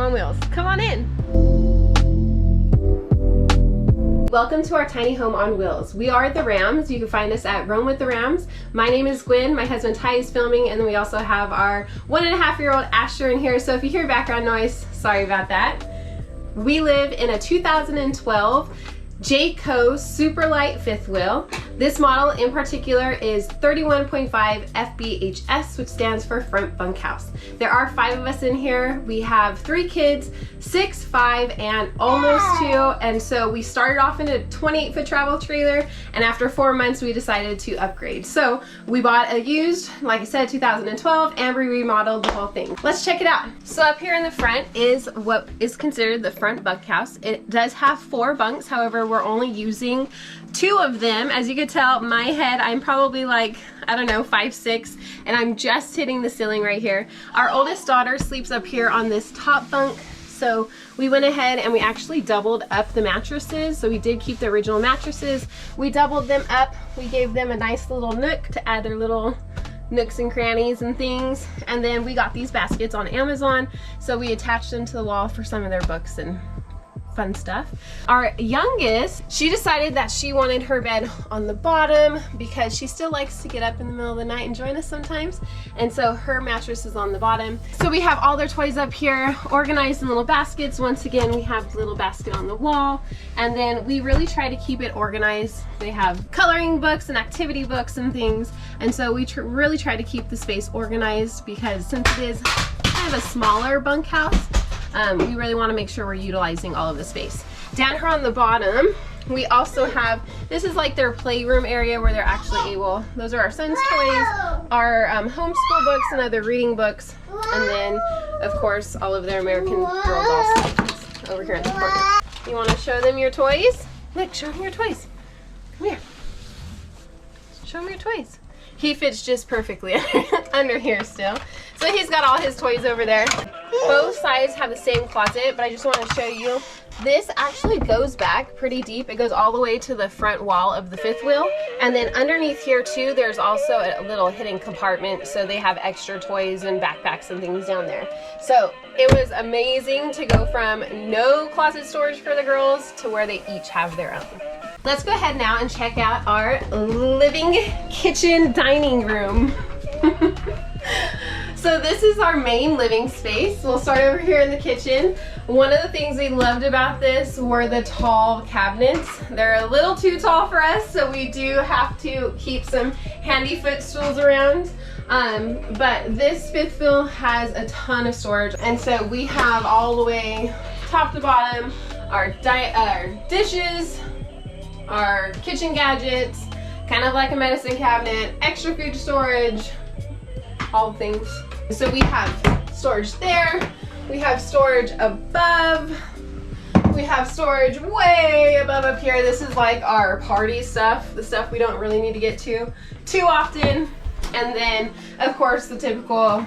on wheels. Come on in. Welcome to our tiny home on wheels. We are the Rams. You can find us at Roam with the Rams. My name is Gwen. My husband Ty is filming, and then we also have our 1.5-year-old Asher in here. So if you hear background noise, sorry about that. We live in a 2012 Jayco super light fifth wheel. This model in particular is 31.5 FBHS, which stands for front bunkhouse. There are 5 of us in here. We have 3 kids, 6, 5, and almost 2. And so we started off in a 28-foot travel trailer, and after 4 months we decided to upgrade. So we bought a used, like I said, 2012, and we remodeled the whole thing. Let's check it out. So up here in the front is what is considered the front bunkhouse. It does have 4 bunks, however we're only using 2 of them. As you can tell, my head, I'm probably like, I don't know, 5'6", and I'm just hitting the ceiling right here. Our oldest daughter sleeps up here on this top bunk, so we went ahead and we actually doubled up the mattresses. So we did keep the original mattresses. We doubled them up. We gave them a nice little nook to add their little nooks and crannies and things. And then we got these baskets on Amazon, so we attached them to the wall for some of their books and fun stuff. Our youngest, she decided that she wanted her bed on the bottom because she still likes to get up in the middle of the night and join us sometimes, and so her mattress is on the bottom. So we have all their toys up here organized in little baskets. Once again, we have a little basket on the wall, and then we really try to keep it organized. They have coloring books and activity books and things, and so we really try to keep the space organized because since it is kind of a smaller bunkhouse, we really want to make sure we're utilizing all of the space. Down here on the bottom, we also have, this is like their playroom area where they're actually able, those are our son's toys, our homeschool books and other reading books, and then of course all of their American Girl doll stuff over here in the corner. You want to show them your toys? Look, show them your toys. Come here. Show them your toys. He fits just perfectly under here still. So he's got all his toys over there. Both sides have the same closet, but I just want to show you. This actually goes back pretty deep. It goes all the way to the front wall of the fifth wheel. And then underneath here too, there's also a little hidden compartment. So they have extra toys and backpacks and things down there. So it was amazing to go from no closet storage for the girls to where they each have their own. Let's go ahead now and check out our living kitchen dining room. So this is our main living space. We'll start over here in the kitchen. One of the things we loved about this were the tall cabinets. They're a little too tall for us, so we do have to keep some handy footstools around. But this fifth wheel has a ton of storage, and so we have all the way top to bottom our dishes, our kitchen gadgets, kind of like a medicine cabinet, extra food storage, all things. So we have storage there, we have storage above, we have storage way above up here. This is like our party stuff, the stuff we don't really need to get to too often. And then of course the typical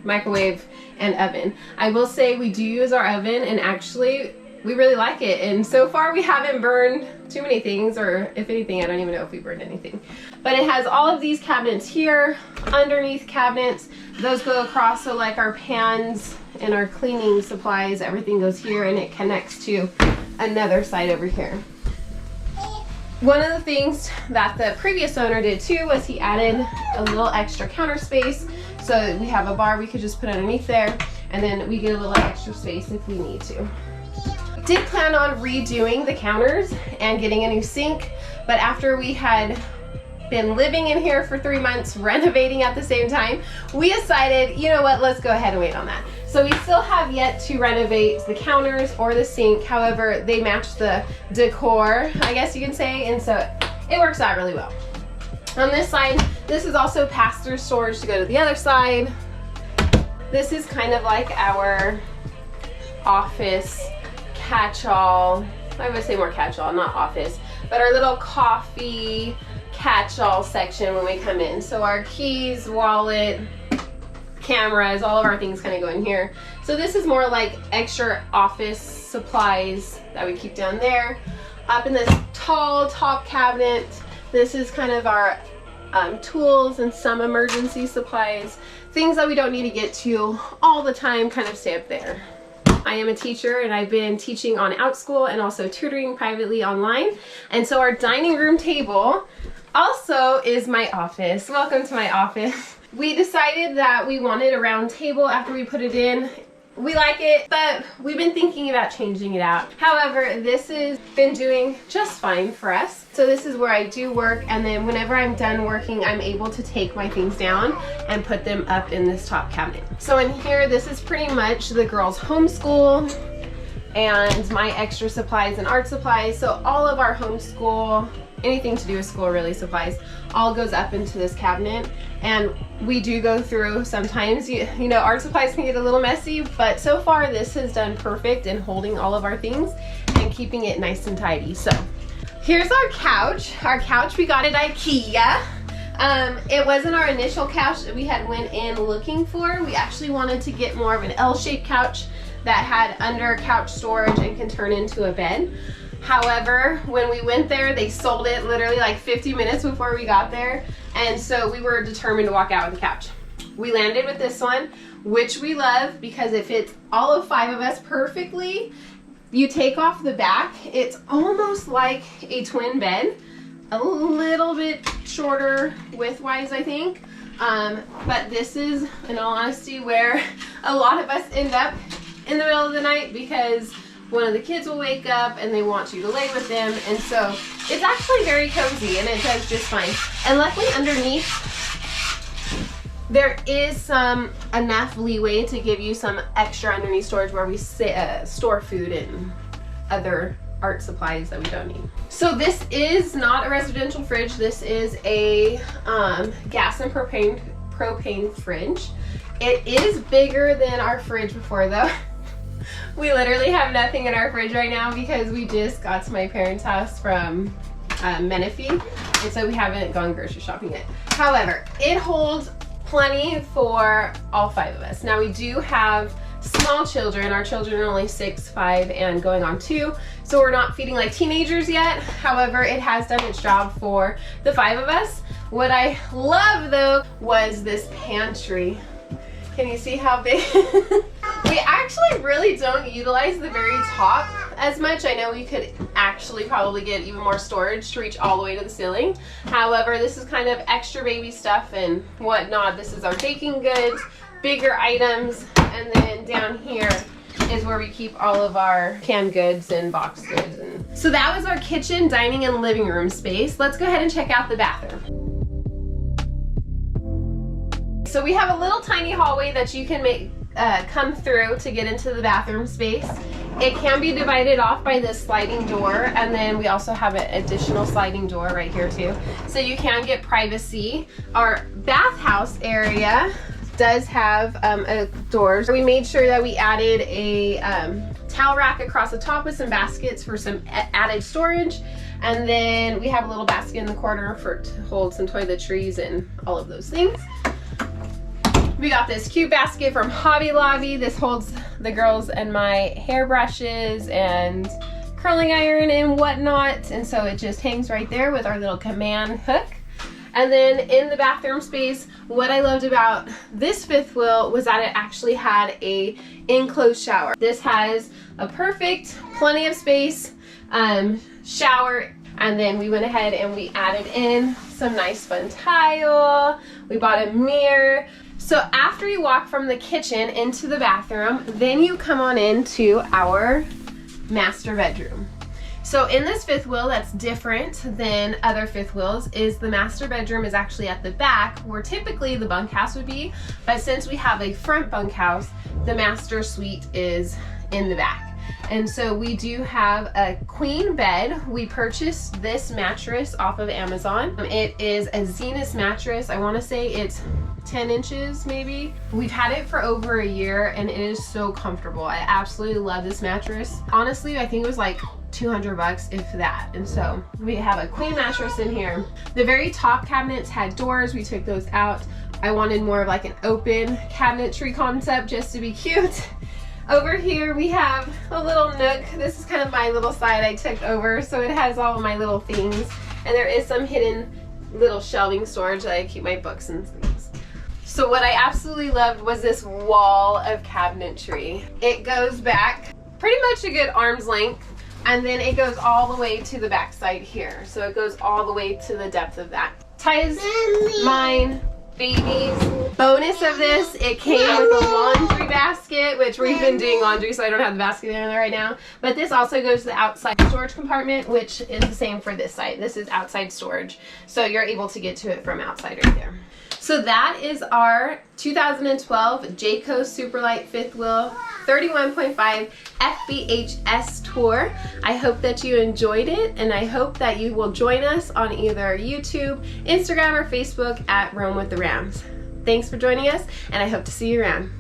microwave and oven. I will say we do use our oven, and actually we really like it, and so far we haven't burned too many things, or if anything, I don't even know if we burned anything. But it has all of these cabinets here, underneath cabinets, those go across, so like our pans and our cleaning supplies, everything goes here, and it connects to another side over here. One of the things that the previous owner did too was he added a little extra counter space, so we have a bar we could just put underneath there, and then we get a little extra space if we need to. Did plan on redoing the counters and getting a new sink, but after we had been living in here for 3 months, renovating at the same time, we decided, you know what, let's go ahead and wait on that. So we still have yet to renovate the counters or the sink. However, they match the decor, I guess you can say, and so it works out really well. On this side, this is also pass-through storage to go to the other side. This is kind of like our office catch-all. I would say more catch-all, not office, but our little coffee catch-all section when we come in. So our keys, wallet, cameras, all of our things kind of go in here. So this is more like extra office supplies that we keep down there. Up in this tall top cabinet, this is kind of our tools and some emergency supplies. Things that we don't need to get to all the time kind of stay up there. I am a teacher and I've been teaching on OutSchool and also tutoring privately online. And so our dining room table also is my office. Welcome to my office. We decided that we wanted a round table after we put it in. We like it, but we've been thinking about changing it out. However, this has been doing just fine for us. So this is where I do work, and then whenever I'm done working, I'm able to take my things down and put them up in this top cabinet. So in here, this is pretty much the girls' homeschool and my extra supplies and art supplies. So all of our homeschool, anything to do with school really supplies, all goes up into this cabinet. And we do go through sometimes, you know, art supplies can get a little messy, but so far this has done perfect in holding all of our things and keeping it nice and tidy. So here's our couch. Our couch we got at IKEA. It wasn't our initial couch that we had went in looking for. We actually wanted to get more of an L-shaped couch that had under couch storage and can turn into a bed. However, when we went there, they sold it literally like 50 minutes before we got there. And so we were determined to walk out with the couch. We landed with this one, which we love because it fits all of 5 of us perfectly. You take off the back, it's almost like a twin bed. A little bit shorter width-wise, I think. But this is, in all honesty, where a lot of us end up in the middle of the night because one of the kids will wake up and they want you to lay with them, and so it's actually very cozy and it does just fine. And luckily underneath there is some enough leeway to give you some extra underneath storage where we store food and other art supplies that we don't need. So this is not a residential fridge. This is a gas and propane fridge. It is bigger than our fridge before though. We literally have nothing in our fridge right now because we just got to my parents' house from Menifee, and so we haven't gone grocery shopping yet. However, it holds plenty for all 5 of us. Now we do have small children. Our children are only 6, 5, and going on 2, so we're not feeding like teenagers yet. However, it has done its job for the 5 of us. What I love though was this pantry. Can you see how big? We actually really don't utilize the very top as much. I know we could actually probably get even more storage to reach all the way to the ceiling. However, this is kind of extra baby stuff and whatnot. This is our baking goods, bigger items, and then down here is where we keep all of our canned goods and box goods. And so that was our kitchen, dining, and living room space. Let's go ahead and check out the bathroom. So we have a little tiny hallway that you can come through to get into the bathroom space. It can be divided off by this sliding door, and then we also have an additional sliding door right here too. So you can get privacy. Our bathhouse area does have a door. We made sure that we added a towel rack across the top with some baskets for some added storage. And then we have a little basket in the corner to hold some toiletries and all of those things. We got this cute basket from Hobby Lobby. This holds the girls and my hairbrushes and curling iron and whatnot. And so it just hangs right there with our little command hook. And then in the bathroom space, what I loved about this fifth wheel was that it actually had a enclosed shower. This has a perfect, plenty of space, shower. And then we went ahead and we added in some nice fun tile. We bought a mirror. So after you walk from the kitchen into the bathroom, then you come on into our master bedroom. So in this fifth wheel, that's different than other fifth wheels, is the master bedroom is actually at the back where typically the bunkhouse would be, but since we have a front bunkhouse, the master suite is in the back. And so we do have a queen bed. We purchased this mattress off of Amazon. It is a Zenith mattress. I want to say it's 10 inches maybe. We've had it for over a year and it is so comfortable. I absolutely love this mattress. Honestly, I think it was like 200 bucks if that. And so we have a queen mattress in here. The very top cabinets had doors. We took those out. I wanted more of like an open cabinetry concept just to be cute. Over here we have a little nook. This is kind of my little side I took over, so it has all of my little things. And there is some hidden little shelving storage that I keep my books and things. So what I absolutely loved was this wall of cabinetry. It goes back pretty much a good arm's length, and then it goes all the way to the back side here. So it goes all the way to the depth of that. Ty's, mine, baby's. Bonus of this, it came with a laundry basket, which we've been doing laundry, so I don't have the basket in there right now. But this also goes to the outside storage compartment, which is the same for this side. This is outside storage, so you're able to get to it from outside right there. So that is our 2012 Jayco Superlight fifth wheel 31.5 FBHS tour. I hope that you enjoyed it, and I hope that you will join us on either YouTube, Instagram, or Facebook at Roam with the Rams. Thanks for joining us, and I hope to see you around.